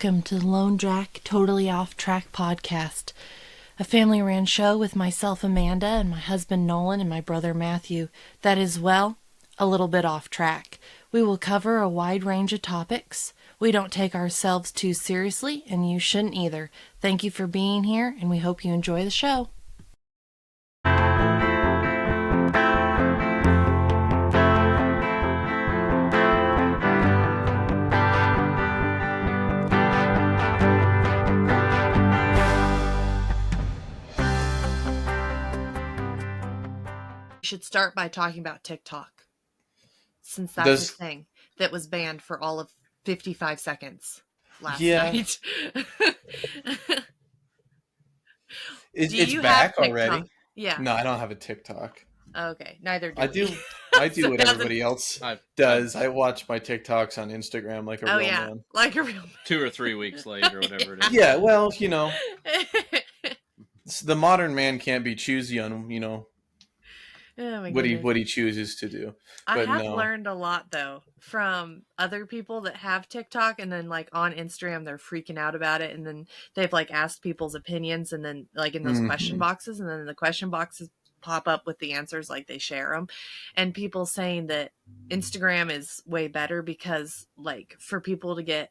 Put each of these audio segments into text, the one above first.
Welcome to the Lone Jack Totally Off Track podcast, a family ran show with myself, Amanda, and my husband, Nolan, and my brother, Matthew, that is, well, a little bit off track. We will cover a wide range of topics. We don't take ourselves too seriously, and you shouldn't either. Thank you for being here, and we hope you enjoy the show. Should start by talking about TikTok, since that's a thing that was banned for all of 55 seconds last night. It's back already? Yeah. No, I don't have a TikTok. Okay, neither do I do. I do what everybody else does. I watch my TikToks on Instagram like a real man. Like a real man. 2 or 3 weeks later, whatever it is. Yeah, well, the modern man can't be choosy on, what he chooses to do. I have learned a lot though from other people that have TikTok, and then like on Instagram they're freaking out about it, and then they've like asked people's opinions, and then like in those question boxes, and then the question boxes pop up with the answers, like they share them, and people saying that Instagram is way better because like for people to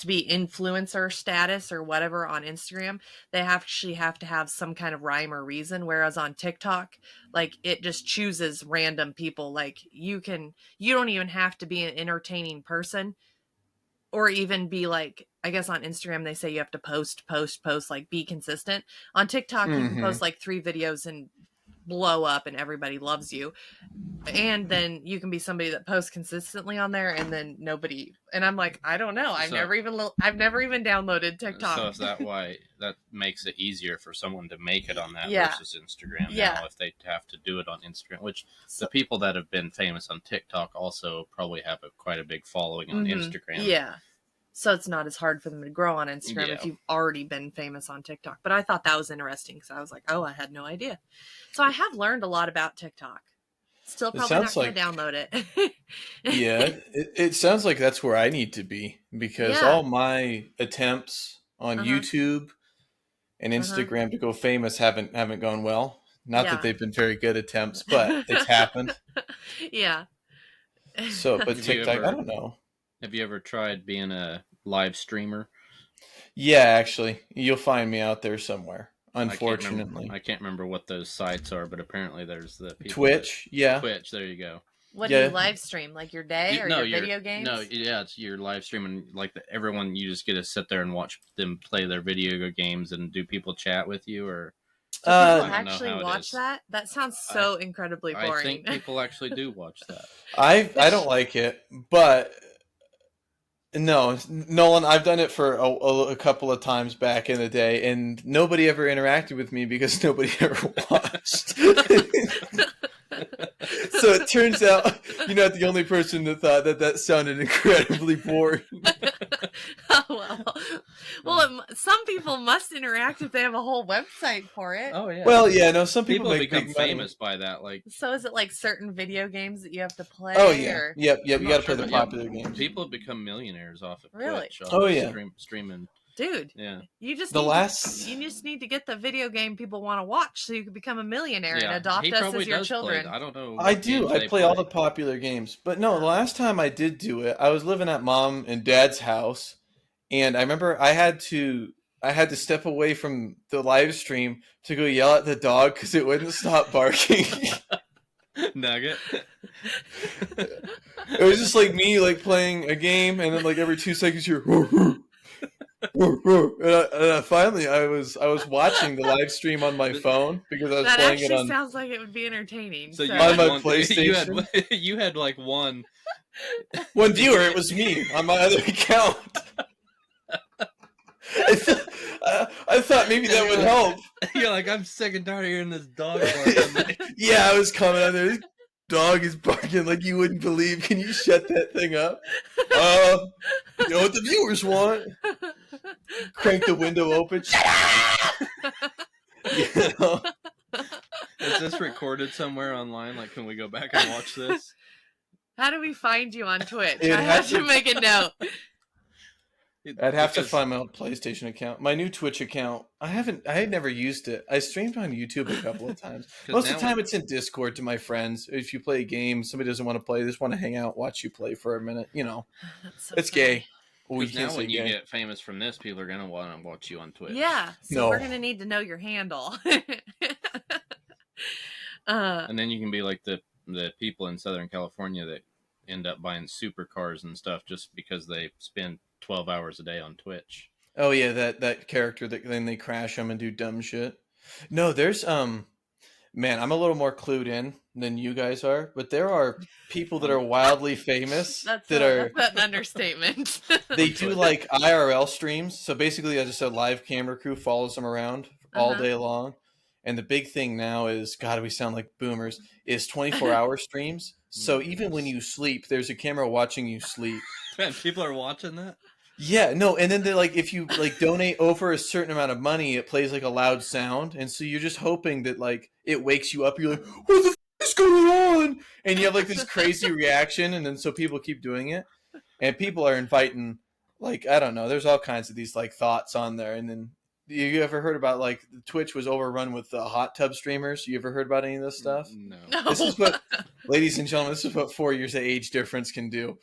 be influencer status or whatever on Instagram, they actually have to have some kind of rhyme or reason, whereas on TikTok, like it just chooses random people. Like you don't even have to be an entertaining person, or even be like, I guess on Instagram they say you have to post, like be consistent. On TikTok you can post like 3 videos and blow up and everybody loves you, and then you can be somebody that posts consistently on there, and then nobody. And I'm like, I don't know, I've never even downloaded TikTok. So is that why that makes it easier for someone to make it on that versus Instagram now, if they have to do it on Instagram, which the people that have been famous on TikTok also probably have quite a big following on Instagram. So it's not as hard for them to grow on Instagram if you've already been famous on TikTok. But I thought that was interesting because I was like, oh, I had no idea. So I have learned a lot about TikTok. Still probably not going to download it. It sounds like that's where I need to be, because all my attempts on YouTube and Instagram to go famous haven't gone well. Not that they've been very good attempts, but it's happened. So, but TikTok, I don't know. Have you ever tried being a live streamer? Yeah, actually. You'll find me out there somewhere, unfortunately. I can't remember what those sites are, but apparently there's the Twitch, Twitch, there you go. What do you live stream? Like your day or your video games? No, it's your live streaming. Like everyone, you just get to sit there and watch them play their video games, and do people chat with you, or... Do people actually watch that? That sounds so incredibly boring. I think people actually do watch that. I don't like it, but... No, Nolan, I've done it for a couple of times back in the day, and nobody ever interacted with me because nobody ever watched. So it turns out you're not the only person that thought that sounded incredibly boring. Well, some people must interact if they have a whole website for it. Oh yeah. Well, yeah, no, some people become famous by that. Like, so is it like certain video games that you have to play? Oh yeah, yep. You got to play the popular games. People have become millionaires off of Twitch. Streaming. Dude, you just need to get the video game people want to watch, so you can become a millionaire and adopt us as your children. I don't know. I do. I play all the popular games, but no. The last time I did do it, I was living at Mom and Dad's house, and I remember I had to step away from the live stream to go yell at the dog because it wouldn't stop barking. Nugget. It was just like me, like playing a game, and then like every 2 seconds you're. And finally, I was watching the live stream on my phone because I was playing it on. That sounds like it would be entertaining. So on my PlayStation, you had like one viewer. It was me on my other account. I thought maybe that would help. You're like, I'm sick and tired of hearing this dog barking. Yeah, I was coming out there. This dog is barking like you wouldn't believe. Can you shut that thing up? You know what the viewers want. Crank the window open. Shut up! Is this recorded somewhere online? Like, can we go back and watch this? How do we find you on Twitch? I have to make a note. I'd have to find my old PlayStation account. My new Twitch account, I had never used it. I streamed on YouTube a couple of times. Most of the time it's in Discord to my friends. If you play a game, somebody doesn't want to play, they just want to hang out, watch you play for a minute. It's funny. Gay. Because now when you get famous from this, people are going to want to watch you on Twitch. Yeah, so we're going to need to know your handle. And then you can be like the people in Southern California that end up buying supercars and stuff just because they spend 12 hours a day on Twitch. Oh yeah, that character that then they crash them and do dumb shit. No, there's man, I'm a little more clued in than you guys are, but there are people that are wildly famous that's an understatement. They do like IRL streams, so basically just a live camera crew follows them around all day long. And the big thing now is, God, we sound like boomers, is 24-hour streams. So even when you sleep, there's a camera watching you sleep. Man, people are watching that? Yeah, no, and then they're like, if you like donate over a certain amount of money, it plays like a loud sound, and so you're just hoping that like it wakes you up. You're like, what the f is going on? And you have like this crazy reaction, and then so people keep doing it, and people are inviting like, I don't know, there's all kinds of these like thoughts on there, and then. You ever heard about like Twitch was overrun with hot tub streamers? You ever heard about any of this stuff? No. This is what, ladies and gentlemen, this is what 4 years of age difference can do.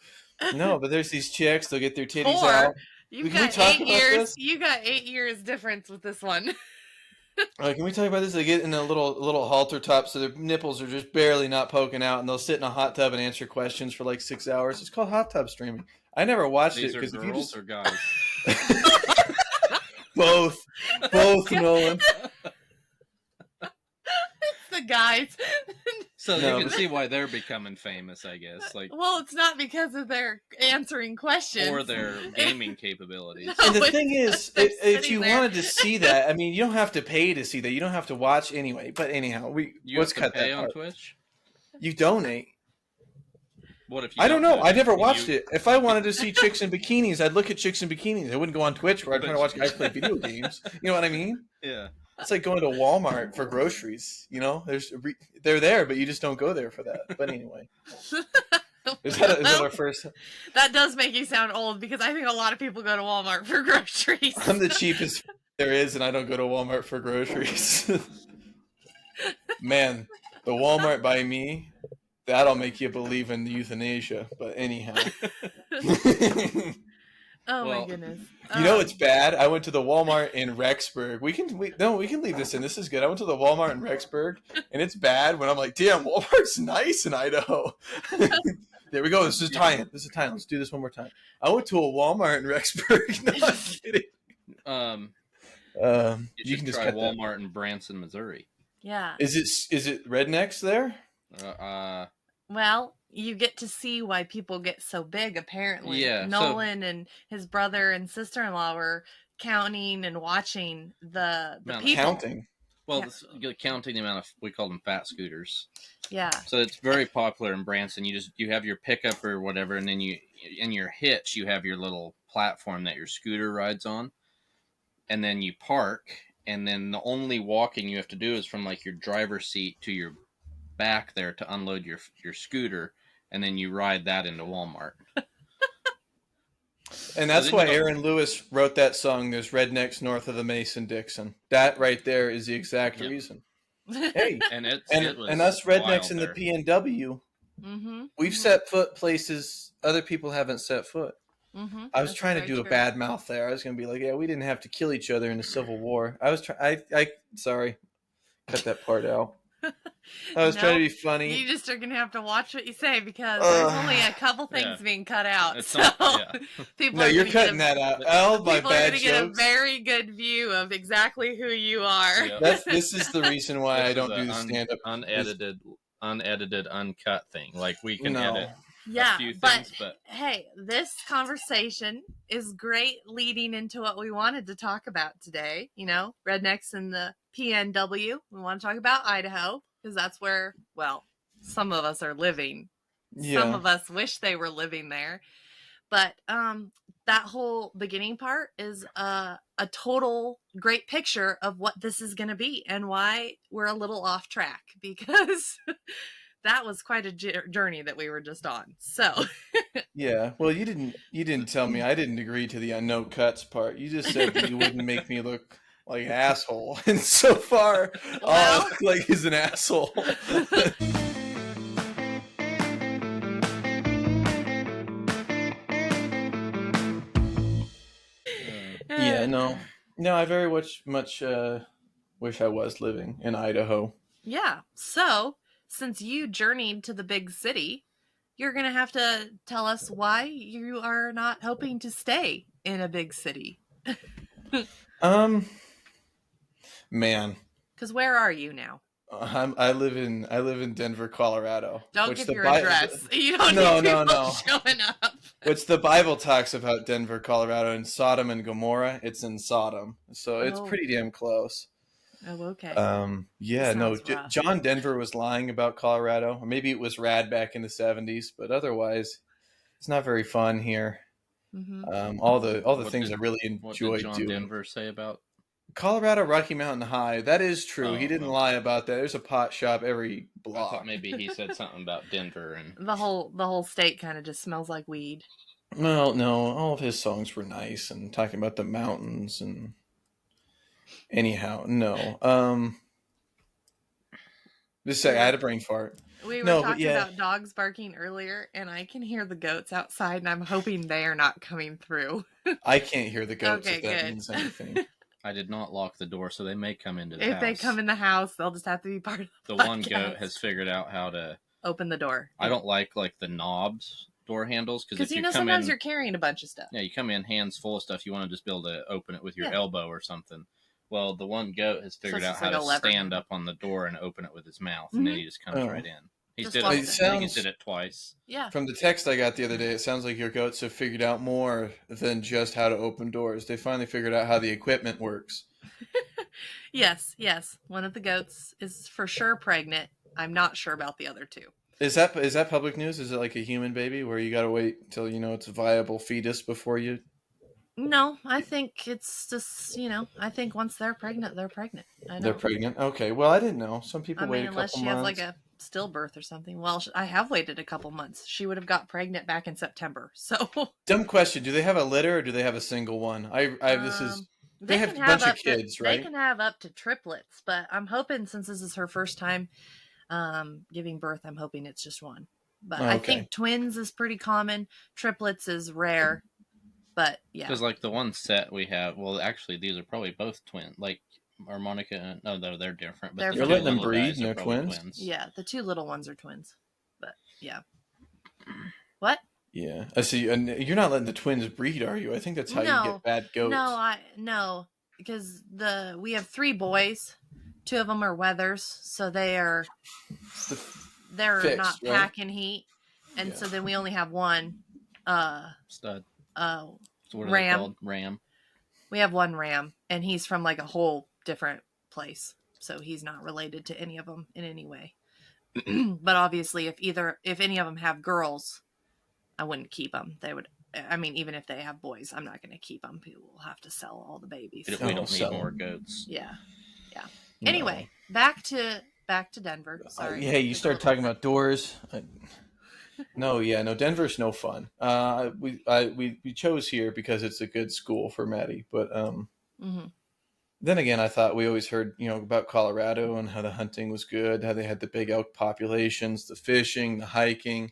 No, but there's these chicks. They'll get their titties out. You got 8 years. You got 8 years difference with this one. Can we talk about this? They get in a little halter top, so their nipples are just barely not poking out, and they'll sit in a hot tub and answer questions for like 6 hours. It's called hot tub streaming. I never watched it because if you just or guys. Both, Nolan. It's the guys. So you can see why they're becoming famous, I guess. Like, well, it's not because of their answering questions or their gaming capabilities. No, and the thing is, if you wanted to see that, I mean, you don't have to pay to see that. You don't have to watch anyway. But anyhow, let's cut that on part. Twitch. You donate. What if you I don't know. I never watched it. If I wanted to see chicks in bikinis, I'd look at chicks in bikinis. I wouldn't go on Twitch where I'd try to watch guys play video games. You know what I mean? Yeah. It's like going to Walmart for groceries. You know, they're there, but you just don't go there for that. But anyway, is that our first? That does make you sound old because I think a lot of people go to Walmart for groceries. I'm the cheapest there is, and I don't go to Walmart for groceries. Man, the Walmart by me. That'll make you believe in euthanasia. But anyhow. My goodness. You know it's bad? I went to the Walmart in Rexburg. We can leave this in. This is good. I went to the Walmart in Rexburg, and it's bad when I'm like, damn, Walmart's nice in Idaho. There we go. This is tie-in. Let's do this one more time. I went to a Walmart in Rexburg. No, I'm kidding. You can just try Walmart in Branson, Missouri. Yeah. Is it rednecks there? Well, you get to see why people get so big, apparently. Yeah, Nolan and his brother and sister-in-law were counting and watching the people. Counting? Well, counting the amount of, we call them fat scooters. Yeah. So it's very popular in Branson. You have your pickup or whatever, and then in your hitch, you have your little platform that your scooter rides on. And then you park, and then the only walking you have to do is from like your driver's seat to your back there to unload your scooter, and then you ride that into Walmart. And that's why Aaron Lewis wrote that song, There's Rednecks North of the Mason-Dixon. That right there is the exact reason. Hey, and us rednecks in the PNW, we've set foot places other people haven't set foot. I was trying to do a bad mouth there. I was going to be like, yeah, we didn't have to kill each other in the Civil War. Sorry, cut that part out. I was trying to be funny. You just are going to have to watch what you say because there's only a couple things being cut out. You're cutting that out. All my bad jokes. People are going to get a very good view of exactly who you are. Yep. This is the reason why I don't do the stand-up. Unedited, uncut thing. Like we can edit a few things, but hey, this conversation is great leading into what we wanted to talk about today. You know, rednecks in the PNW. We want to talk about Idaho because that's where, well, some of us are living. Yeah. Some of us wish they were living there. But that whole beginning part is a total great picture of what this is going to be and why we're a little off track because that was quite a journey that we were just on. So Yeah. Well, you didn't tell me. I didn't agree to the no cuts part. You just said that you wouldn't make me look like an asshole, and so far, all I well, look like is an asshole. Yeah. No. I very much wish I was living in Idaho. yeah. So since you journeyed to the big city, you're going to have to tell us why you are not hoping to stay in a big city. Um, Man, Because where are you now? I live in Denver, Colorado. Don't Which give the your address. You don't no need no people no. showing up. Which the Bible talks about Denver, Colorado, and Sodom and Gomorrah. It's in Sodom, so it's Oh. pretty damn close. Oh, okay. Yeah, no. Sounds rough. John Denver was lying about Colorado, or maybe it was rad back in the '70s, but otherwise, it's not very fun here. Mm-hmm. All the What things did- I really What enjoy did John doing. Denver say about? Colorado Rocky Mountain High. That is true. He Oh, didn't okay. lie about that. There's a pot shop every I block. thought maybe he said something about Denver and The whole state kind of just smells like weed. Well, no, all of his songs were nice and talking about the mountains and anyhow, no. Just say I had a brain fart. We were No, but talking yeah. about dogs barking earlier, and I can hear the goats outside, and I'm hoping they are not coming through. I can't hear the goats Okay, if that good. means anything. I did not lock the door, so they may come into the If house. they come in the house, they'll just have to be part of The the one podcast. goat has figured out how to Open the door. I don't like the knobs door handles Because if you come sometimes in, you're carrying a bunch of stuff. yeah, you come in hands full of stuff. You want to just be able to open it with your Yeah. elbow or something. Well, the one goat has figured it's out just how like a to lever. stand up on the door and open it with his mouth, and then he just comes Oh. right in. He's Just did lost it. it. I think he sounds did it twice. Yeah. from the text I got the other day, it sounds like your goats have figured out more than just how to open doors. They finally figured out how the equipment works. Yes. One of the goats is for sure pregnant. I'm not sure about the other two. Is that public news? Is it like a human baby where you got to wait until it's a viable fetus before you? No, I think it's just, I think once they're pregnant, they're pregnant. I know. They're pregnant. Okay. Well, I didn't know. Some people wait a couple unless she months. has like a stillbirth or something. Well, I have waited a couple months. She would have got pregnant back in September. So Dumb question. Do they have a litter or do they have a single one? This is they have a bunch of kids, right? They can have up to triplets, but I'm hoping since this is her first time giving birth, I'm hoping it's just one. But I think twins is pretty common. Triplets is rare. But yeah, because the one set we have, well, actually, these are probably both twins. Harmonica, no, they're different. But You're letting them breed and they're twins. Yeah, the two little ones are twins. But yeah, what? Yeah, I see. And you're not letting the twins breed, are you? I think that's how you get bad goats. No, because we have 3 boys. 2 of them are weathers, so they're fixed, not right? packing heat, and so then we only have one stud. So what are ram. they called? Ram. We have one ram, and he's from like a whole different place, so he's not related to any of them in any way. But obviously, if any of them have girls, I wouldn't keep them. They would. I mean, even if they have boys, I'm not going to keep them. People will have to sell all the babies. We don't need more goats. Yeah. Anyway, back to Denver. Sorry. Hey, you started talking about doors. No, Denver's no fun. We chose here because it's a good school for Maddie, but then again, I thought we always heard about Colorado and how the hunting was good, how they had the big elk populations, the fishing, the hiking.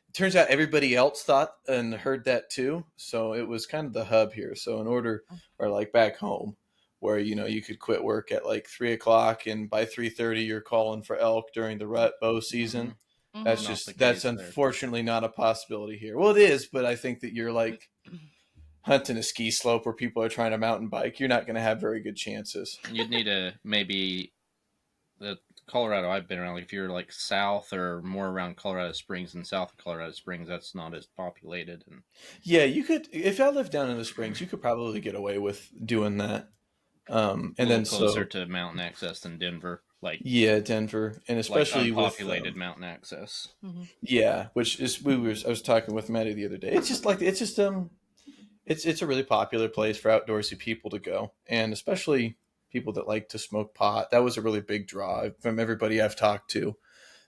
It turns out everybody else thought and heard that too, so it was kind of the hub here. So in order, or like back home, where you could quit work at like 3:00 and by 3:30 you're calling for elk during the rut bow season. That's unfortunately not a possibility here. Well, it is, but I think that you're like hunting a ski slope where people are trying to mountain bike. You're not going to have very good chances. You'd need maybe the Colorado I've been around. If you're like south or more around Colorado Springs and south of Colorado Springs, that's not as populated. And yeah, you could. If I lived down in the Springs, you could probably get away with doing that. And then closer to mountain access than Denver. Denver, and especially unpopulated mountain access. Mm-hmm. Yeah, which is I was talking with Maddie the other day. It's a really popular place for outdoorsy people to go, and especially people that like to smoke pot. That was a really big draw from everybody I've talked to.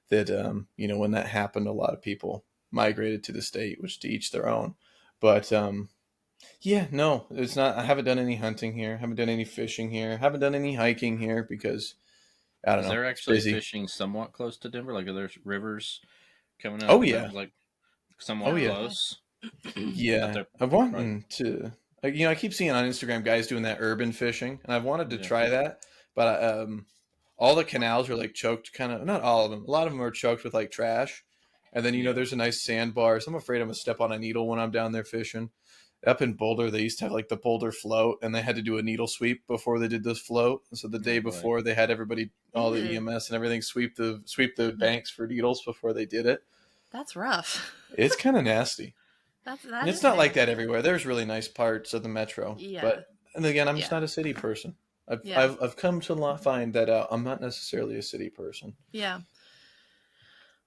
that when that happened, a lot of people migrated to the state, which to each their own. But yeah, no, it's not. I haven't done any hunting here. Haven't done any fishing here. Haven't done any hiking here because I don't Is know. there It's actually busy. fishing somewhat close to Denver? Like, are there rivers coming out Oh of yeah, like oh somewhat yeah, close? But yeah. they're I've probably, wanted to. I keep seeing on Instagram guys doing that urban fishing, and I've wanted to yeah. try that, but all the canals are like choked, kind of. Not all of them. A lot of them are choked with like trash, and then Yeah. there's a nice sandbar. So I'm afraid I'm gonna step on a needle when I'm down there fishing. Up in Boulder, they used to have like the Boulder float, and they had to do a needle sweep before they did this float. And so the day Oh boy. before, they had everybody, all the Ew. EMS and everything, sweep the banks for needles before they did it. That's rough. It's kind of nasty. And That it's is not like that nasty. everywhere. There's really nice parts of the metro, Yeah. but and again, I'm just Yeah. not a city person. I've Yeah. I've, I've come to find that I'm not necessarily a city person. Yeah.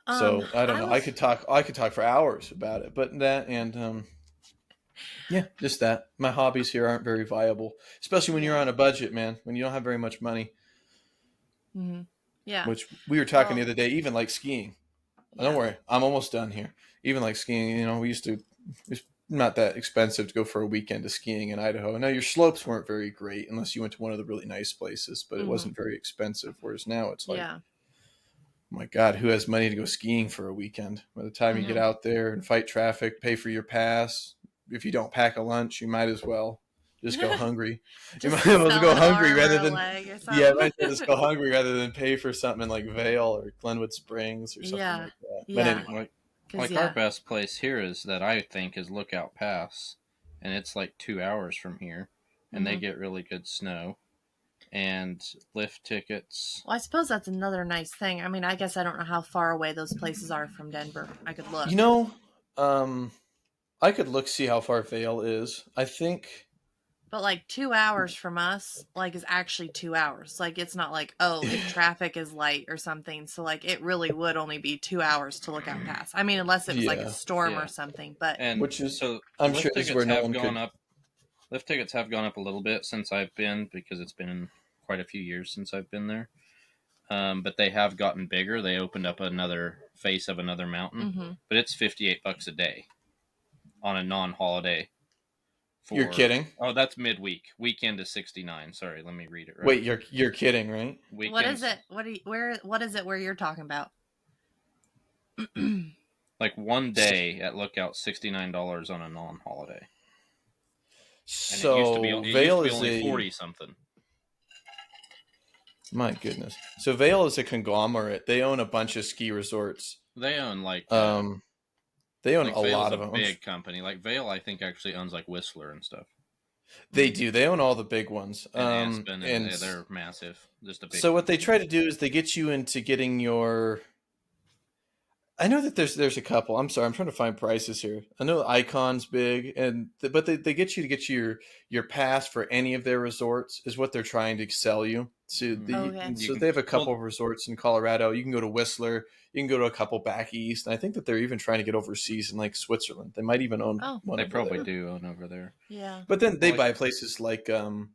So I don't I know. I was could talk for hours about it, but that and yeah, just that. My hobbies here aren't very viable, especially when you're yeah. on a budget, man. When you don't have very much money, Mhm. Yeah. which we were talking the Well, other day. Even like skiing. Don't yeah. worry, I'm almost done here. Even like skiing, we used to. It's not that expensive to go for a weekend of skiing in Idaho. Now your slopes weren't very great unless you went to one of the really nice places, but it Mhm. wasn't very expensive. Whereas now it's like, Yeah. oh my God, who has money to go skiing for a weekend? By the time you get Mhm. out there and fight traffic, pay for your pass, if you don't pack a lunch, you might as well just go hungry. You might as Just well sell go an hungry arm or rather a than leg or yeah, something. might as well just go hungry rather than pay for something in like Vale or Glenwood Springs or something Yeah. like that. But Yeah. anyway, Like Cause our yeah. best place here is that I think is Lookout Pass, and it's like 2 hours from here, and they Mhm. get really good snow and lift tickets. Well, I suppose that's another nice thing. I mean, I guess I don't know how far away those places are from Denver. I could you look. know, um, I could look see how far Vale is. I think But like 2 hours from us, like is actually 2 hours. Like it's not like, oh, if traffic is light or something. So like it really would only be 2 hours to Lookout Pass. I mean, unless it was like a yeah, storm or Yeah, something. But and which is so I'm sure lift this is tickets where no have one gone could. up. Lift tickets have gone up a little bit since I've been, because it's been quite a few years since I've been there. But they have gotten bigger. They opened up another face of another mountain, mm-hmm. but it's $58 a day on a non-holiday. You're For kidding. that's midweek. Weekend is 69. Sorry, let me read it right. Wait, you're kidding, right? What is Weekends it? What is it where you're talking about? like one day at Lookout $69 on a non-holiday, and So it used Vale to be is only a 40 something. my goodness. So Vale is a conglomerate. They own a bunch of ski resorts. They own Um, they own like a Vail's lot a of them. big company. Like Vail, I think actually owns like Whistler and stuff, They do. They own all the big ones. and Aspen, and And they're massive. Just a big so what they company. try to do is they get you into getting your. I know that there's a couple. I'm sorry, I'm trying to find prices here. I know Icon's big, but they get you to get your pass for any of their resorts is what they're trying to sell you. So Okay. You so can they have a couple well, of resorts in Colorado. You can go to Whistler. You can go to a couple back east. And I think that they're even trying to get overseas in like Switzerland. They might even own Oh, one they over probably there. do own over there. yeah. But then they Well, like buy places like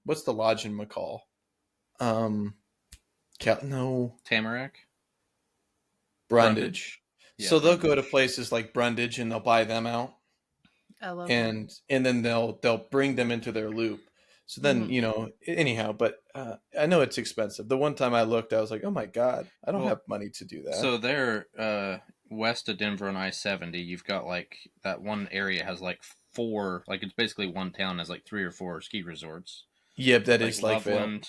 what's the lodge in McCall? Um, no, Tamarack, Brundage. yeah, So they'll go to Brundage. places like Brundage and they'll buy them out, Oh, okay. and then they'll bring them into their loop. So then Mm-hmm. anyhow, but I know it's expensive. The one time I looked, I was like, oh my God, I don't Well, have money to do that. so they're west of Denver on I-70. You've got like that one area has like four, like it's basically one town has like 3 or 4 ski resorts, Yep, that like is like Vail.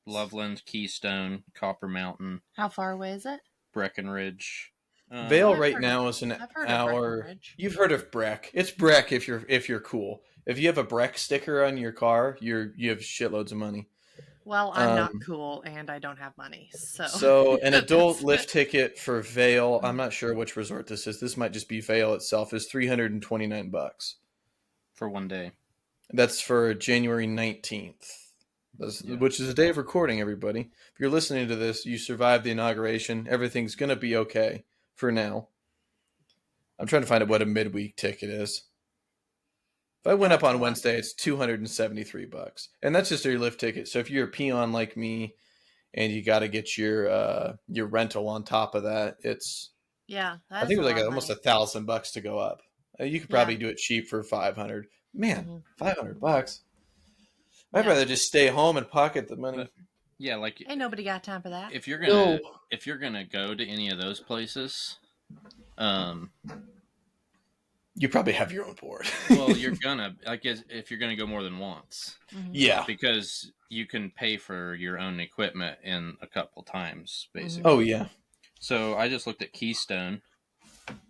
Loveland, Keystone, Copper Mountain, How far away is it? Breckenridge. Oh, Vail Um, right now is an I've heard of hour. Breckenridge. You've heard of Breck. It's Breck if you're cool. If you have a Breck sticker on your car, you have shitloads of money. Well, I'm not Um, cool and I don't have money, so so an adult it's- lift ticket for Vail, I'm not sure which resort this is. This might just be Vail itself, is $329. for one day. That's for January 19th. Yeah. Which is a day of recording, everybody. If you're listening to this, you survived the inauguration. Everything's going to be okay for now. I'm trying to find out what a midweek ticket is. If I went up That's a on lot. Wednesday, it's $273. And that's just your lift ticket. So if you're a peon like me and you got to get your rental on top of that. Yeah, I that's think a it was lot like of almost money. $1,000 to go up. You could Yeah. probably do it cheap for 500. Man, Mhm. $500. I'd Yeah. rather just stay home and pocket the money. But, yeah, like Ain't nobody got time for that. if you're No. gonna go to any of those places, You probably have your own board. well, you're gonna, I guess, if you're gonna go more than once, Mhm. Yeah. because you can pay for your own equipment in a couple times, basically. Oh yeah. So I just looked at Keystone.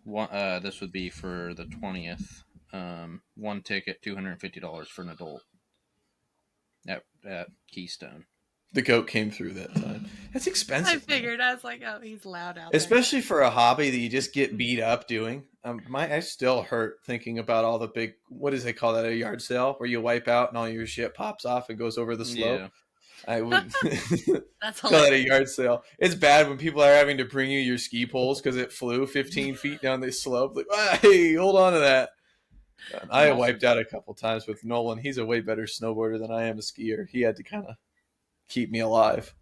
This would be for the 20th. One ticket, $250 for an adult at Keystone. The goat came through that time. That's expensive. I figured. I was like, oh, he's loud out especially for a hobby that you just get Mhm. beat up doing. I still hurt thinking about all the big, what does they call that, a yard sale, where you wipe out and all your shit pops off and goes over the slope. Yeah. I would there. That's call that a hilarious. yard sale. It's bad when people are having to bring you your ski poles because it flew 15 feet down the slope. Like, hey, hold on to that. I Also- wiped out a couple times with Nolan. He's a way better snowboarder than I am a skier. He had to kind of keep me alive.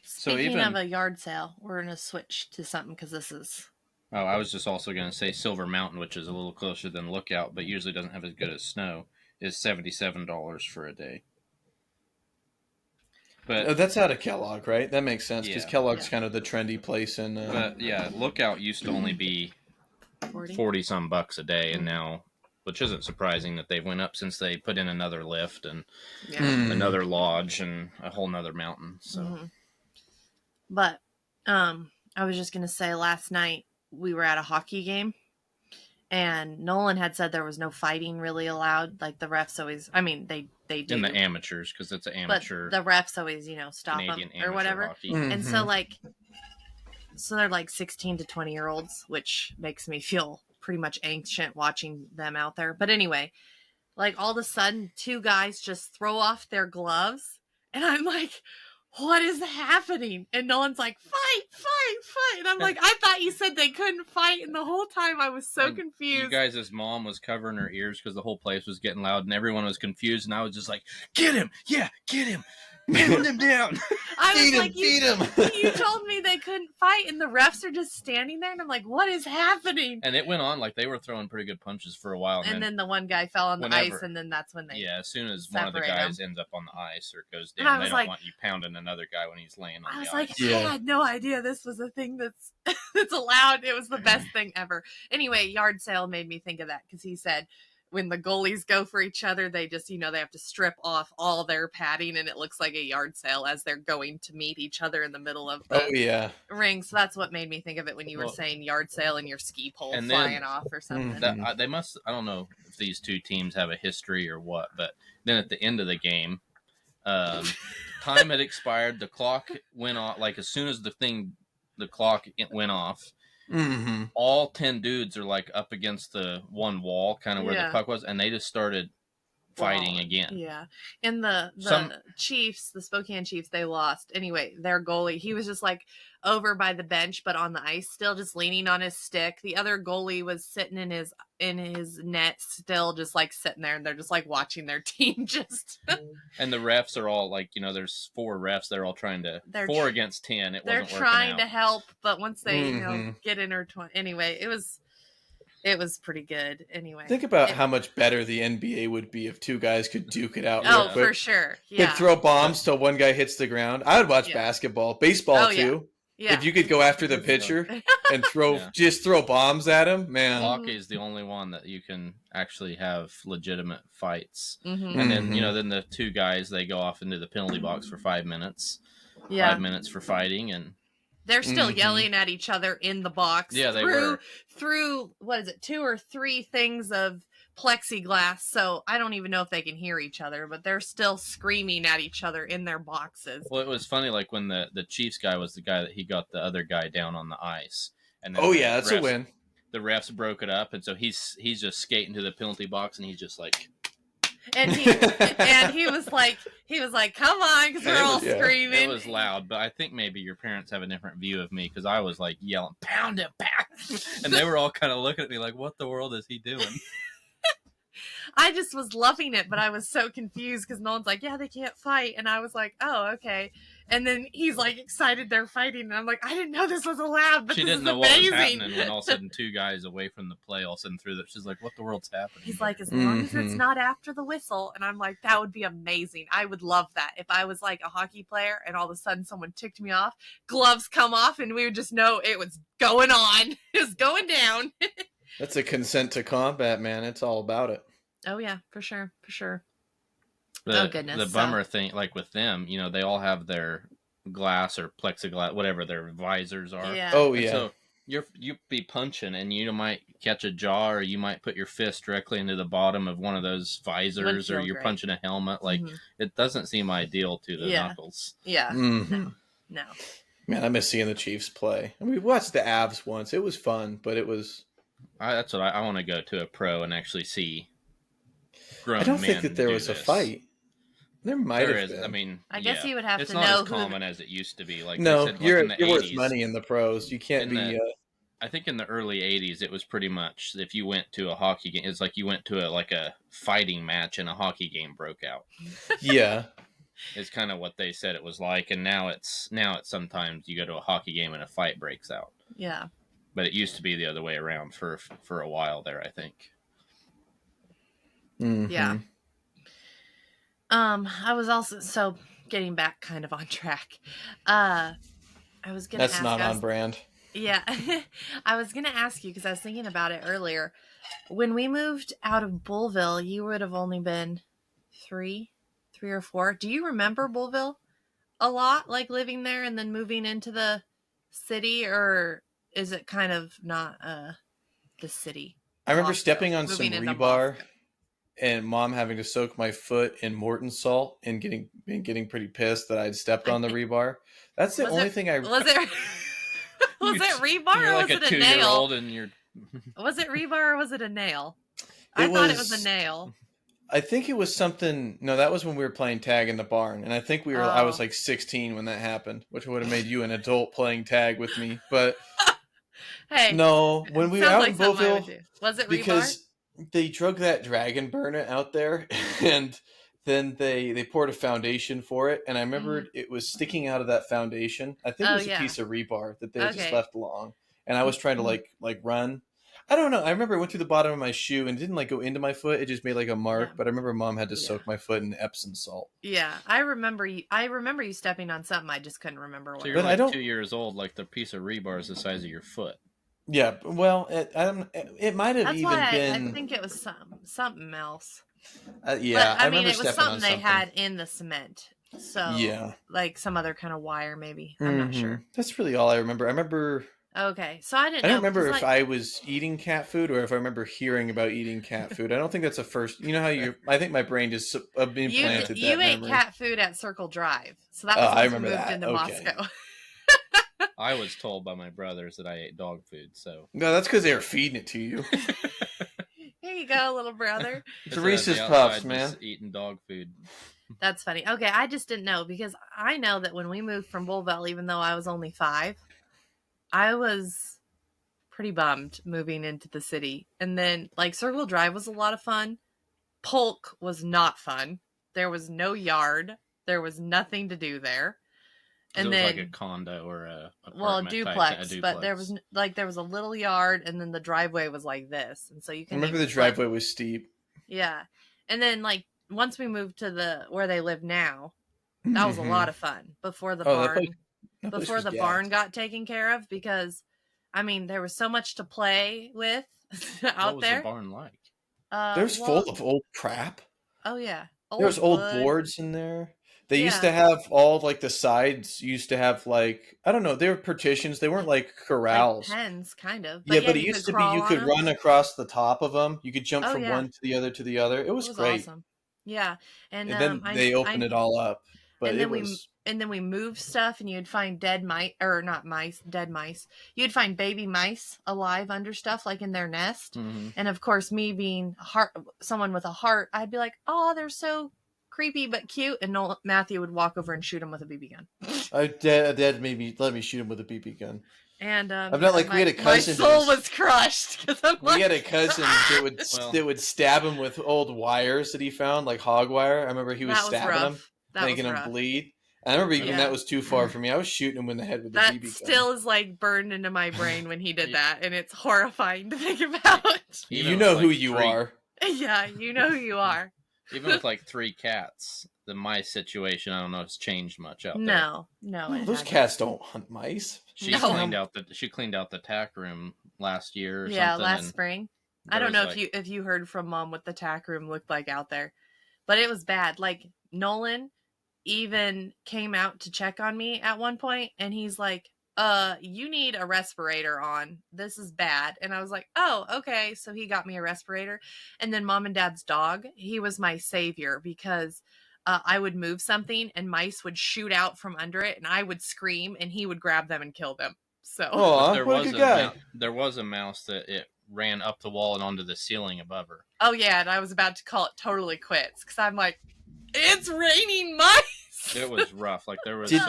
Speaking even- of a yard sale, we're gonna switch to something because this is. Oh, I was just also going to say Silver Mountain, which is a little closer than Lookout, but usually doesn't have as good as snow, is $77 for a day. But That's out of Kellogg, right? That makes sense because Yeah. Kellogg's Yeah. kind of the trendy place. And but yeah, Lookout used to only be 40 some bucks a day, and now, which isn't surprising that they went up since they put in another lift and Yeah. another lodge and a whole nother mountain. So Mhm. But I was just gonna say, last night we were at a hockey game, and Nolan had said there was no fighting really allowed. Like the refs always, I mean, they do, in the amateurs, because it's an but amateur the refs always stop Canadian them amateur or whatever. hockey. And so Mhm. so they're like 16 to 20-year-olds, which makes me feel pretty much ancient watching them out there. But anyway, like all of a sudden, two guys just throw off their gloves, and I'm like, what is happening? And no one's like, fight, fight, fight. And I'm like, I thought you said they couldn't fight. And the whole time I was so And confused. You guys' mom was covering her ears because the whole place was getting loud and everyone was confused. And I was just like, get him. Yeah, get him. Pound him down. I was Feed him, like, feed him. you told me they couldn't fight, and the refs are just standing there. And I'm like, what is happening? And it went on like they were throwing pretty good punches for a while. And then the one guy fell on the ice, whenever- and then that's when they. Yeah, as soon as one of the separate guys 'em. ends up on the ice or goes And I down, they was don't like- want you pounding another guy when he's laying on I the was ice. like, Yeah. I had no idea this was a thing that's that's allowed. It was the best thing ever. Anyway, yard sale made me think of that because he said when the goalies go for each other, they just they have to strip off all their padding, and it looks like a yard sale as they're going to meet each other in the middle of the Oh yeah. ring. So that's what made me think of it when you were Well, saying yard sale and your ski pole and flying then- off or something. They must. I don't know if these two teams have a history or what, but then at the end of the game, time had expired. The clock went off. Like as soon as the clock went off, Mm-hmm. all 10 dudes are like up against the one wall, kind of where Yeah. the puck was, and they just started fighting Well, again. Yeah. And the Some- Chiefs, the Spokane Chiefs, they lost. Anyway, their goalie, he was just like over by the bench, but on the ice, still just leaning on his stick. The other goalie was sitting in his net, still just like sitting there, and they're just like watching their team just. And the refs are all like, there's 4 refs. They're all trying to They're 4 tr- against 10. It They're wasn't trying working to out. help, but once they Mhm. get intertwined, anyway, it was pretty good. Anyway, Think about how much better the NBA would be if two guys could duke it out real Oh, quick. for sure. They'd Yeah. throw bombs till one guy hits the ground. I would watch Yeah. basketball, baseball Oh, yeah. too. Yeah. If you could go after the pitcher and just throw bombs at him, man. Hockey is the only one that you can actually have legitimate fights. Mhm. And then, Mhm. then the 2 guys, they go off into the penalty box for 5 minutes. Yeah. 5 minutes for fighting, and They're still Mhm. yelling at each other in the box. Yeah, they were. Through what is it, 2 or 3 things of plexiglass. So I don't even know if they can hear each other, but they're still screaming at each other in their boxes. well, it was funny, like when the Chiefs guy was the guy that he got the other guy down on the ice. And then Oh the yeah, that's a win. The refs broke it up, and so he's just skating to the penalty box, and he's just like, And he was like, come on, because we're all yeah. screaming. it was loud. But I think maybe your parents have a different view of me, because I was like yelling, pound it back, and they were all kind of looking at me like, what the world is he doing? I just was loving it, but I was so confused because Nolan's like, yeah, they can't fight. And I was like, oh, okay. And then he's like excited they're fighting. And I'm like, I didn't know this was allowed, but she this didn't is know amazing. what was happening when all of a sudden 2 guys away from the play all of a sudden through that. She's like, what the world's happening? He's like, as long as it's not after the whistle. And I'm like, that would be amazing. I would love that. If I was like a hockey player and all of a sudden someone ticked me off, gloves come off, and we would just know it was going on. It was going down. That's a consent to combat, man. It's all about it. Oh, yeah, for sure. For sure. Oh, goodness. The bummer thing, like with them, they all have their glass or plexiglass, whatever their visors are. Yeah. Oh, yeah. So you'd be punching, and you might catch a jaw, or you might put your fist directly into the bottom of one of those visors, or you're punching a helmet. Like, it doesn't seem ideal to the knuckles. Yeah. Mm-hmm. No. Man, I miss seeing the Chiefs play. I mean, we watched the Avs once. It was fun, but it was... that's what I want to go to a pro and actually see grown men. I don't think that there was a fight. There might have been. I mean, I guess you would have it's to know. It's not as common as it used to be. Like, no, said, you're in the 80s, worth money in the pros. You can't be. I think in the early '80s, it was pretty much if you went to a hockey game, it's like you went to a fighting match and a hockey game broke out. Yeah, is kind of what they said it was like, and now it's sometimes you go to a hockey game and a fight breaks out. Yeah, but it used to be the other way around for a while there, I think. Mm-hmm. Yeah. I was also getting back kind of on track. I was gonna. That's not on brand. Yeah, I was gonna ask you because I was thinking about it earlier. When we moved out of Bullville, you would have only been 3 or 4. Do you remember Bullville a lot, like living there and then moving into the city, or is it kind of not the city? I remember stepping on some rebar. And Mom having to soak my foot in Morton salt and getting pretty pissed that I'd stepped on the rebar. That's the only thing I... Was it rebar or was it a nail? Was it rebar or was it a nail? I thought it was a nail. I think it was something... No, that was when we were playing tag in the barn. And I think I was like 16 when that happened, which would have made you an adult playing tag with me. But hey, no, when we were out in Beauville... Was it rebar? Because they drug that dragon burner out there, and then they poured a foundation for it. And I remember it was sticking out of that foundation. I think it was a piece of rebar that they just left along. And I was trying to like run. I don't know. I remember it went through the bottom of my shoe and didn't go into my foot. It just made like a mark. Yeah. But I remember Mom had to soak my foot in Epsom salt. Yeah, I remember you stepping on something. I just couldn't remember what. So you're like 2 years old. Like the piece of rebar is the size of your foot. Yeah, well, it might have been. I think it was something else. Yeah, but, I mean, it was something they had in the cement. So yeah, like some other kind of wire, maybe. I'm not sure. That's really all I remember. I remember. Okay, so I don't remember if I was eating cat food or if I remember hearing about eating cat food. I don't think that's a first. You know how I think my brain just implanted you ate memory. Cat food at Circle Drive, so that was when I remember moved into Moscow. I was told by my brothers that I ate dog food, so... No, that's because they were feeding it to you. Here you go, little brother. It's Reese's Puffs, man. Just eating dog food. That's funny. Okay, I just didn't know, because I know that when we moved from Bullville, even though I was only 5, I was pretty bummed moving into the city. And then, Circle Drive was a lot of fun. Polk was not fun. There was no yard. There was nothing to do there. And it was like a condo or a duplex, but there was a little yard, and then the driveway was like this, and so you can. I remember the driveway was steep. Yeah, and then once we moved to where they live now, that was a lot of fun before the barn got taken care of, because I mean there was so much to play with out there. What was the barn like? There's full of old crap. Oh yeah, there was old boards in there. They used to have all the sides used to have I don't know, they were partitions. They weren't corrals. Pens, kind of. But it used to be you could run across the top of them. You could jump from one to the other to the other. It was great. Awesome. Yeah, and then they opened it all up. But and then we moved stuff, and you'd find dead mice. You'd find baby mice alive under stuff, in their nest. Mm-hmm. And of course, me being someone with a heart, I'd be like, "Oh, they're so creepy but cute," and Matthew would walk over and shoot him with a BB gun. Dad let me shoot him with a BB gun. And I'm not like we had a cousin. My soul was crushed because we had a cousin that would stab him with old wires that he found, like hog wire. I remember he was stabbing him, making him bleed. And I remember even that was too far for me. I was shooting him in the head with a BB gun. That still is like burned into my brain when he did that, and it's horrifying to think about. You know who you are. Yeah, you know who you are. Even with like 3 cats, the mice situation, I don't know, has changed much out there. No. Those cats don't hunt mice. She cleaned out the tack room last year. Or something, last spring. I don't know if you heard from Mom what the tack room looked like out there, but it was bad. Like Nolan even came out to check on me at one point, and he's like, you need a respirator on. This is bad. And I was like, oh, okay. So he got me a respirator. And then Mom and Dad's dog, he was my savior because I would move something and mice would shoot out from under it and I would scream and he would grab them and kill them. So there was a mouse that it ran up the wall and onto the ceiling above her. Oh yeah, and I was about to call it totally quits because I'm like, it's raining mice. It was rough. Like there was Did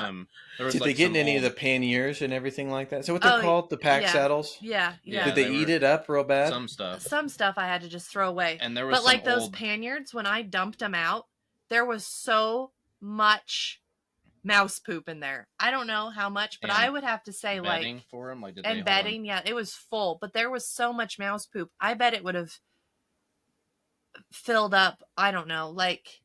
they get in any of the panniers and everything like that? Is that what they're called? The pack saddles? Yeah. Did they eat it up real bad? Some stuff I had to just throw away. And there was those panniers, when I dumped them out, there was so much mouse poop in there. I don't know how much, but I would have to say bedding for them, bedding. Yeah, it was full, but there was so much mouse poop. I bet it would have filled up. I don't know, like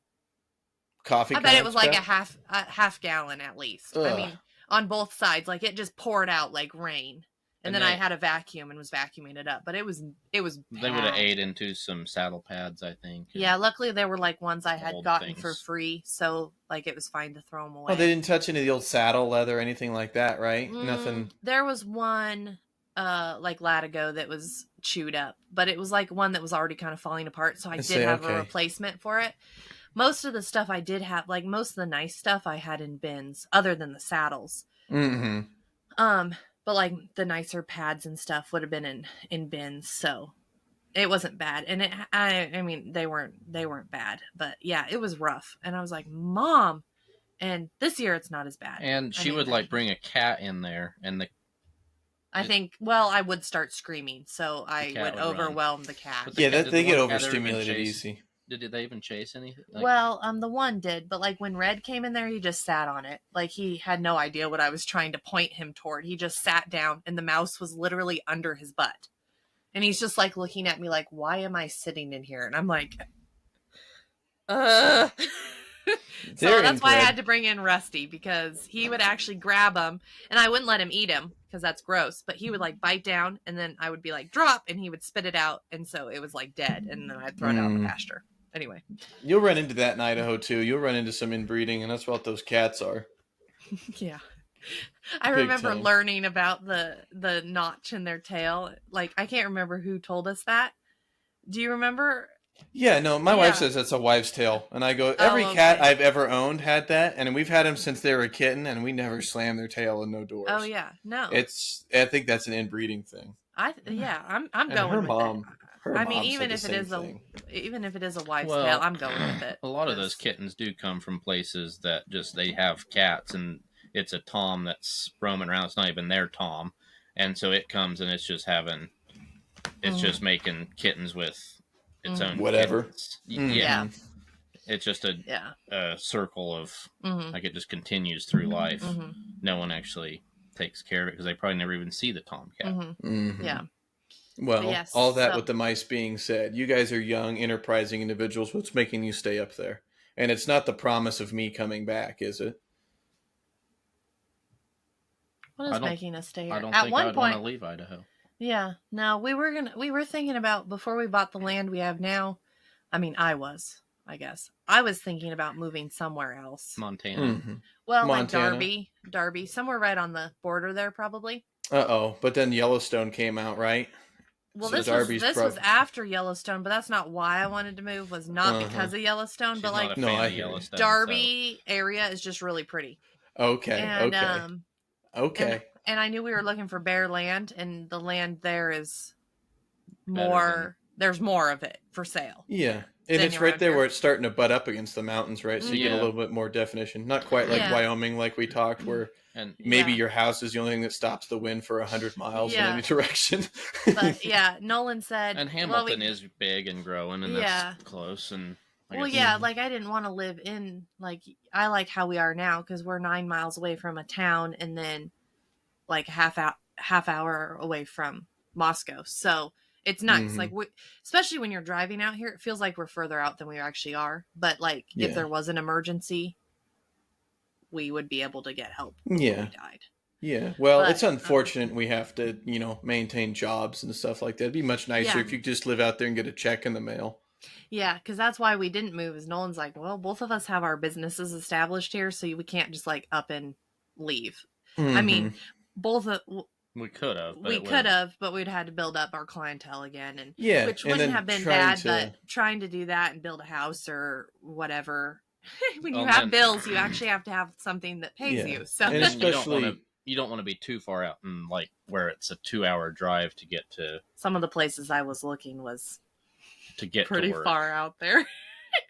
coffee. I bet it was like a half gallon at least. Ugh. I mean, on both sides, like it just poured out like rain. And then I had a vacuum and was vacuuming it up, but it was. They would have ate into some saddle pads, I think. Yeah, luckily they were like ones I had gotten for free, so like it was fine to throw them away. Oh, they didn't touch any of the old saddle leather or anything like that, right? Nothing. There was one like Latigo that was chewed up, but it was like one that was already kind of falling apart, so I did have a replacement for it. Most of the stuff I did have, like most of the nice stuff I had in bins, other than the saddles. Mm-hmm. But like the nicer pads and stuff would have been in bins, so it wasn't bad. And I mean, they weren't bad, but yeah, it was rough. And I was like, Mom, and this year it's not as bad. And she would like bring a cat in there, and I would start screaming, so I would overwhelm the cat. They get overstimulated easy. Did they even chase anything? The one did, but like when Red came in there, he just sat on it. Like he had no idea what I was trying to point him toward. He just sat down and the mouse was literally under his butt. And he's just like looking at me like, why am I sitting in here? And I'm like, So that's why I had to bring in Rusty, because he would actually grab him and I wouldn't let him eat him because that's gross, but he would like bite down and then I would be like, drop, and he would spit it out. And so it was like dead. And then I'd throw it out in the pasture. Anyway, you'll run into that in Idaho too. You'll run into some inbreeding, and that's what those cats are. Yeah, I remember learning about the notch in their tail. Like I can't remember who told us that. Do you remember? Yeah, no. My wife says that's a wives' tale, and I go, every cat I've ever owned had that, and we've had them since they were a kitten, and we never slammed their tail in no doors. Oh yeah, no. I think that's an inbreeding thing. I'm and going her with mom. it. I mean, even if it is a wives' tale, I'm going with it. A lot of those kittens do come from places that they have cats, and it's a tom that's roaming around. It's not even their tom, and so it comes and it's just just making kittens with its own whatever. Yeah. It's just a circle of like it just continues through life. No one actually takes care of it because they probably never even see the tomcat. Yeah. Well, all that with the mice being said, you guys are young, enterprising individuals. What's making you stay up there? And it's not the promise of me coming back, is it? What is making us stay here? I don't think I would want to leave Idaho. Yeah. No, we were thinking about, before we bought the land we have now. I mean, I was thinking about moving somewhere else. Montana. Well, Montana. Like Darby, somewhere right on the border there, probably. But then Yellowstone came out, right? Well, so this was after Yellowstone, but that's not why I wanted to move. Was not because of Yellowstone, She's but like Yellowstone, Darby area is just really pretty. Okay. And, okay. And I knew we were looking for bare land, and the land there is more. There's more of it for sale. Yeah, And thing it's right around there here. where it's starting to butt up against the mountains, right? So you get a Yeah. little bit more definition. Not quite like Yeah. Wyoming, like we talked, where And maybe Yeah. your house is the only thing that stops the wind for 100 miles in Yeah. any direction. But yeah, Nolan said, and Hamilton is big and growing, and Yeah. that's close. And I well, guess, yeah, like I didn't want to live in, like, I like how we are now because we're 9 miles away from a town and then like half hour away from Moscow. So it's nice. Like, especially when you're driving out here, it feels like we're further out than we actually are. But like, Yeah. if there was an emergency, we would be able to get help before Yeah. we died. Yeah. Well, But, it's unfortunate we have to, maintain jobs and stuff like that. It'd be much nicer Yeah. if you could just live out there and get a check in the mail. Yeah, because that's why we didn't move. Is Nolan's like, well, both of us have our businesses established here, so we can't just like up and leave. I mean, both of we could have, but we'd had to build up our clientele again, and Yeah, which and wouldn't then have been trying bad. to- But trying to do that and build a house or whatever, when you Well, have then- bills, you actually have to have something that pays Yeah. you. So And And especially you don't want to be too far out and like where it's a 2-hour drive to get to some of the places I was looking was pretty to work. far out there.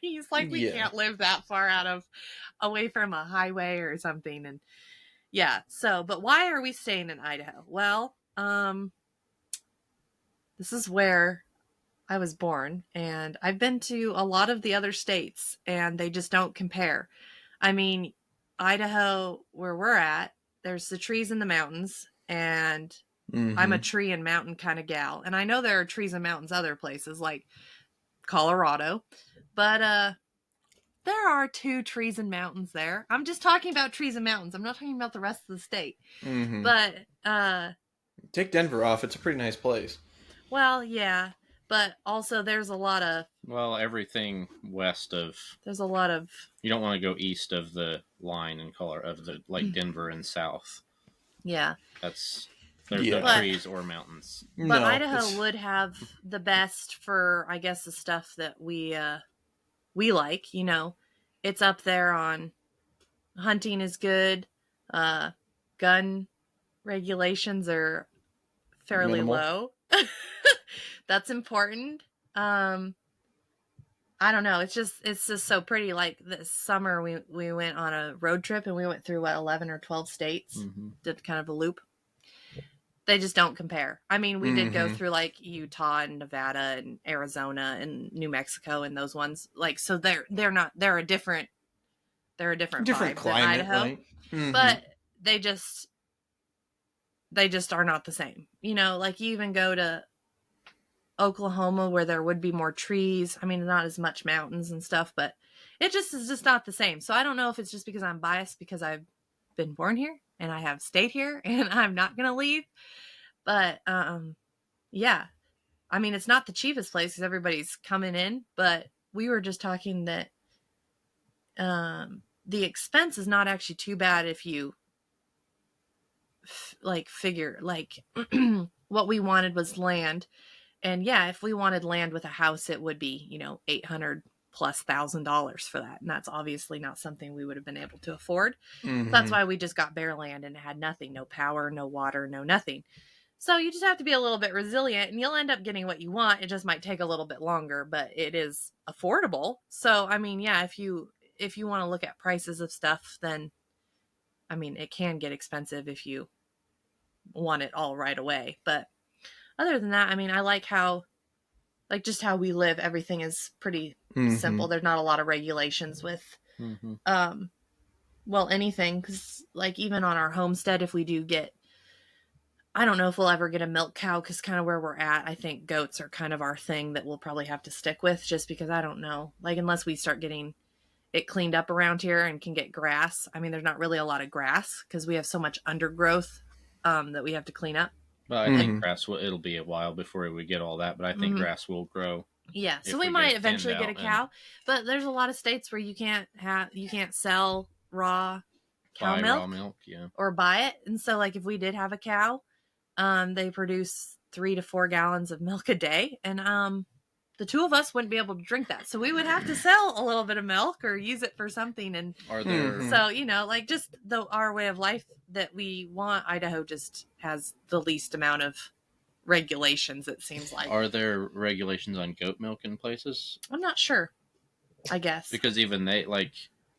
He's like, we Yeah. can't live that far away from a highway or something. And yeah, so, but why are we staying in Idaho? Well, this is where I was born, and I've been to a lot of the other states, and they just don't compare. I mean, Idaho, where we're at, there's the trees and the mountains, and I'm a tree and mountain kind of gal. And I know there are trees and mountains other places like Colorado, but there are 2 trees and mountains there. I'm just talking about trees and mountains. I'm not talking about the rest of the state. But take Denver off. It's a pretty nice place. well, yeah, but also there's a lot of everything west of you don't want to go east of the line in color of the like Denver and south. Yeah. There's Yeah. no trees or mountains. But No, Idaho would have the best for, I guess, the stuff that we like. It's up there on hunting is good. Gun regulations are fairly Minimal. low. That's important. I don't know. It's just so pretty. Like this summer, we went on a road trip and we went through 11 or 12 states. Did kind of a loop. They just don't compare. I mean, we did go through like Utah and Nevada and Arizona and New Mexico and those ones. Like, so they're a different vibe climate, than Idaho, right? but they just are not the same. Like you even go to Oklahoma where there would be more trees. I mean, not as much mountains and stuff, but it just is just not the same. So I don't know if it's just because I'm biased because I've been born here and I have stayed here and I'm not going to leave. But, yeah, I mean, it's not the cheapest place because everybody's coming in, but we were just talking that, the expense is not actually too bad if you figure what we wanted was land. And yeah, if we wanted land with a house, it would be, $800,000+ for that. And that's obviously not something we would have been able to afford. So that's why we just got bare land and it had nothing, no power, no water, no nothing. So you just have to be a little bit resilient and you'll end up getting what you want. It just might take a little bit longer, but it is affordable. So, I mean, yeah, if you want to look at prices of stuff, then, I mean, it can get expensive if you want it all right away. But other than that, I mean, I like just how we live. Everything is pretty simple. There's not a lot of regulations with, anything. Because, like, even on our homestead, if we do get, I don't know if we'll ever get a milk cow because kind of where we're at, I think goats are kind of our thing that we'll probably have to stick with just because I don't know. Like, unless we start getting it cleaned up around here and can get grass. I mean, there's not really a lot of grass because we have so much undergrowth that we have to clean up. But I think grass it'll be a while before we get all that, but I think grass will grow. Yeah, so we might eventually get a cow, but there's a lot of states where you can't sell raw cow milk, raw milk, yeah, or buy it. And so, like, if we did have a cow, they produce 3 to 4 gallons of milk a day, and the 2 of us wouldn't be able to drink that. So we would have to sell a little bit of milk or use it for something. And are there so, like, just our way of life that we want, Idaho just has the least amount of regulations, it seems like. Are there regulations on goat milk in places? I'm not sure. I guess. Because even they, like...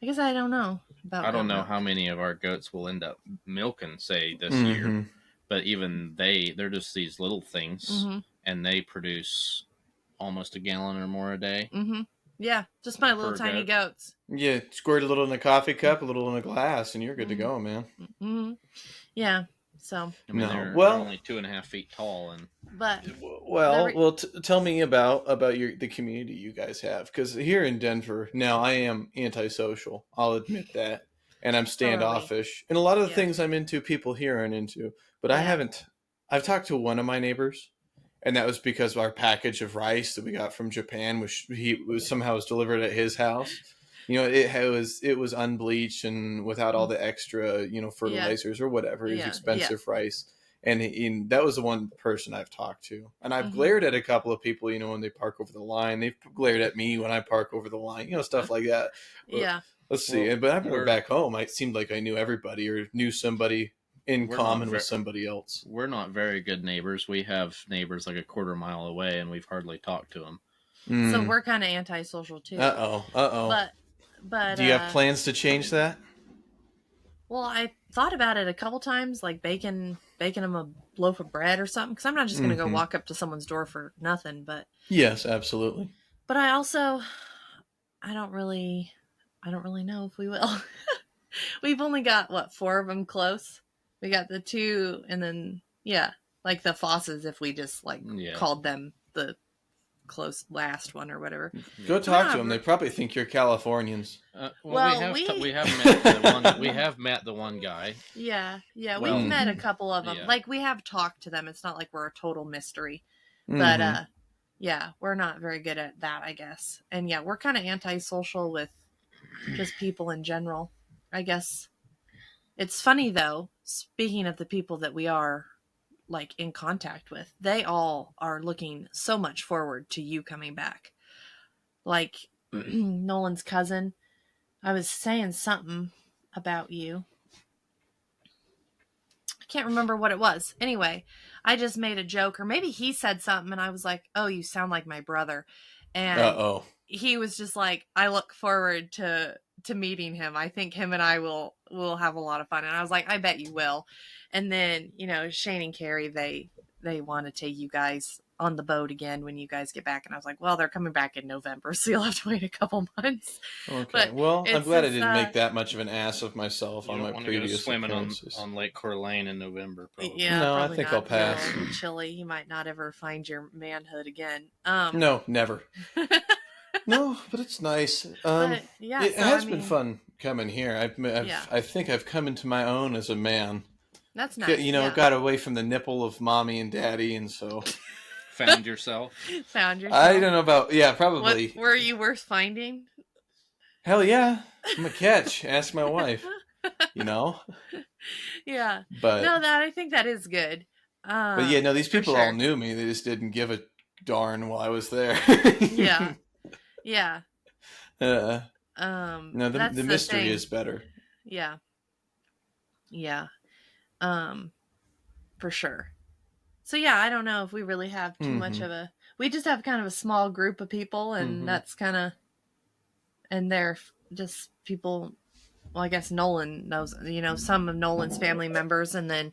I guess I don't know about I don't know milk. how many of our goats will end up milking, say, this year. But even they're just these little things, and they produce almost a gallon or more a day. Yeah, just my little tiny goats. Yeah, squirt a little in a coffee cup, a little in a glass, and you're good to go, man. Yeah, so. I mean, they're only 2.5 feet tall, and. But. Well, tell me about the community you guys have, because here in Denver now I am antisocial. I'll admit that, and I'm standoffish, and a lot of the things I'm into, people here aren't into. But I haven't. I've talked to one of my neighbors. And that was because our package of rice that we got from Japan was somehow delivered at his house. You know, it was unbleached and without all the extra, fertilizers or whatever. It was expensive rice. And that was the one person I've talked to. And I've glared at a couple of people, when they park over the line. They've glared at me when I park over the line, stuff like that. But, let's see. But I remember back home, it seemed like I knew everybody or knew somebody in common with somebody else. We're not very good neighbors. We have neighbors like a quarter mile away, and we've hardly talked to them. So we're kind of antisocial too. But do you have plans to change that? Well, I thought about it a couple times, like baking them a loaf of bread or something, because I'm not just going to go walk up to someone's door for nothing. But yes, absolutely. But I don't really know if we will. We've only got 4 of them close. We got the 2, and then like the Fosses, if we just called them the close last one or whatever. Go talk to them. They probably think you're Californians. We have met the one guy. Yeah, we've met a couple of them. Yeah. Like, we have talked to them. It's not like we're a total mystery, but we're not very good at that, I guess. And we're kind of antisocial with just people in general, I guess. It's funny though, speaking of the people that we are in contact with, they all are looking so much forward to you coming back. Like Nolan's cousin, I was saying something about you. I can't remember what it was. Anyway, I just made a joke, or maybe he said something and I was like, "Oh, you sound like my brother." And he was just like, "I look forward to meeting him. I think him and I will have a lot of fun." And I was like, "I bet you will." And then, Shane and Carrie, they want to take you guys on the boat again when you guys get back. And I was like, well, they're coming back in November, so you'll have to wait a couple months. Okay. But well, I'm glad I didn't make that much of an ass of myself on my previous swimming on Lake Coeur d'Alene in November. Probably. Yeah, no, I think I'll pass. Chilly. You might not ever find your manhood again. No, never. No, but it's nice. It has been fun coming here. I think I've come into my own as a man. That's nice. Got away from the nipple of mommy and daddy, and so found yourself. I don't know about probably. What were you worth finding? Hell yeah, I'm a catch. Ask my wife. Yeah. But no, I think that is good. But these people all knew me. They just didn't give a darn while I was there. Yeah. Yeah. No, the mystery is better. Yeah. Yeah. For sure. So I don't know if we really have too much of we just have kind of a small group of people, and that's kind of, and they're just people. Well, I guess Nolan knows, some of Nolan's family members, and then,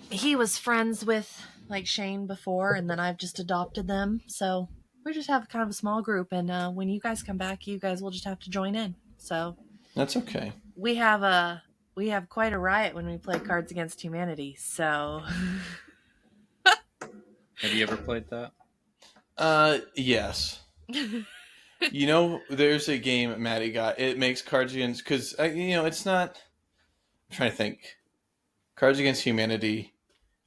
he was friends with Shane before, and then I've just adopted them. So we just have kind of a small group, and when you guys come back, you guys will just have to join in. So that's okay. We have quite a riot when we play Cards Against Humanity. So have you ever played that? Yes. There's a game Maddie got. It makes Cards Against, because it's not. I'm trying to think. Cards Against Humanity,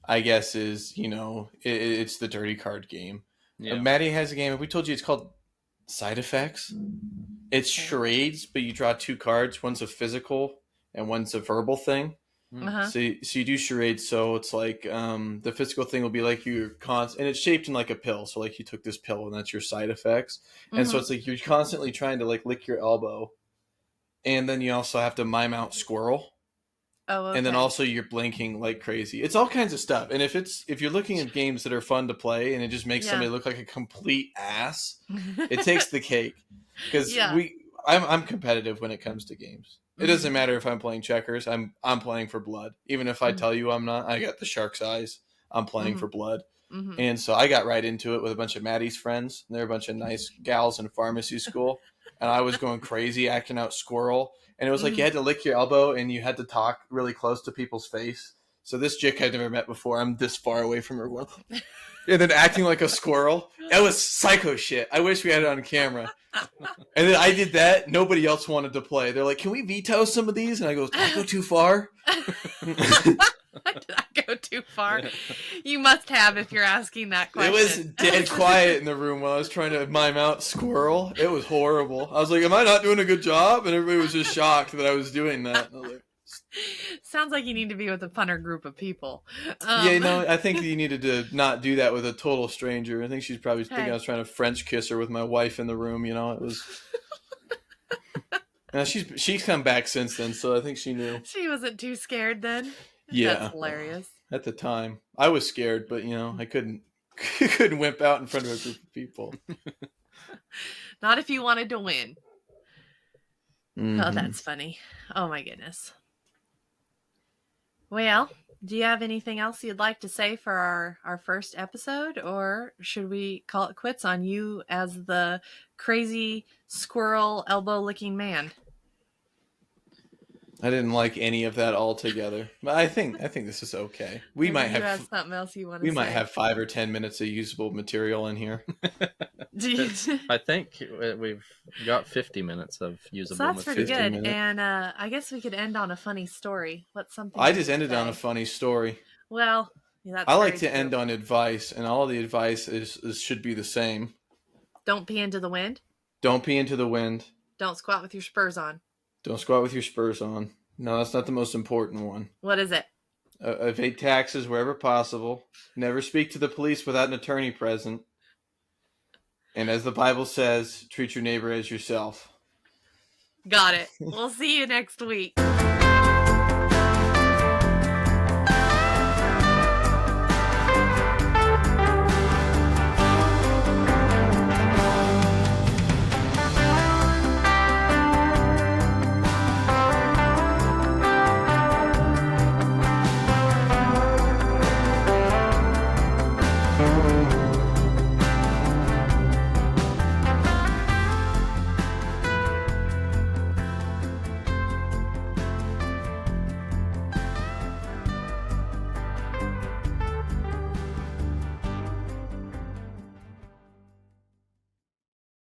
I guess, is it's the dirty card game. Yeah. Maddie has a game. We told you it's called Side Effects. It's charades, but you draw 2 cards. One's a physical and one's a verbal thing. Uh-huh. So you do charades. So it's like the physical thing will be like and it's shaped in like a pill. So you took this pill and that's your side effects. And so it's like you're constantly trying to lick your elbow, and then you also have to mime out squirrel. Oh, okay. And then also you're blinking like crazy. It's all kinds of stuff. And if you're looking at games that are fun to play and it just makes somebody look like a complete ass, it takes the cake. Because I'm competitive when it comes to games. It doesn't matter if I'm playing checkers. I'm playing for blood. Even if I tell you I'm not, I got the shark's eyes. I'm playing for blood. And so I got right into it with a bunch of Maddie's friends. And they're a bunch of nice gals in pharmacy school. And I was going crazy, acting out squirrel. And it was like you had to lick your elbow and you had to talk really close to people's face. So this chick I'd never met before, I'm this far away from her. And then acting like a squirrel. That was psycho shit. I wish we had it on camera. And then I did that. Nobody else wanted to play. They're like, can we veto some of these? And I go, did I go too far? Did I go too far? You must have if you're asking that question. It was dead quiet in the room while I was trying to mime out squirrel. It was horrible. I was like, am I not doing a good job? And everybody was just shocked that I was doing that. I was like, sounds like you need to be with a funner group of people. I think you needed to not do that with a total stranger. I think she's probably thinking I was trying to French kiss her with my wife in the room. It was... Now she's come back since then, so I think she knew. She wasn't too scared then. Yeah, that's hilarious. At the time, I was scared, but I couldn't wimp out in front of a group of people. Not if you wanted to win. Mm-hmm. Oh, that's funny. Oh my goodness. Well, do you have anything else you'd like to say for our first episode, or should we call it quits on you as the crazy squirrel elbow licking man? I didn't like any of that altogether, but I think this is okay. We might have something else you want to say. We might have 5 or 10 minutes of usable material in here. I think we've got 50 minutes of usable so that's material. pretty good. And I guess we could end on a funny story. What's something I just ended on a funny story. Well, I like to end on advice, and all the advice is should be the same. Don't pee into the wind. Don't pee into the wind. Don't squat with your spurs on. Don't squat with your spurs on. No, that's not the most important one. What is it? Evade taxes wherever possible. Never speak to the police without an attorney present. And as the Bible says, treat your neighbor as yourself. Got it. We'll see you next week.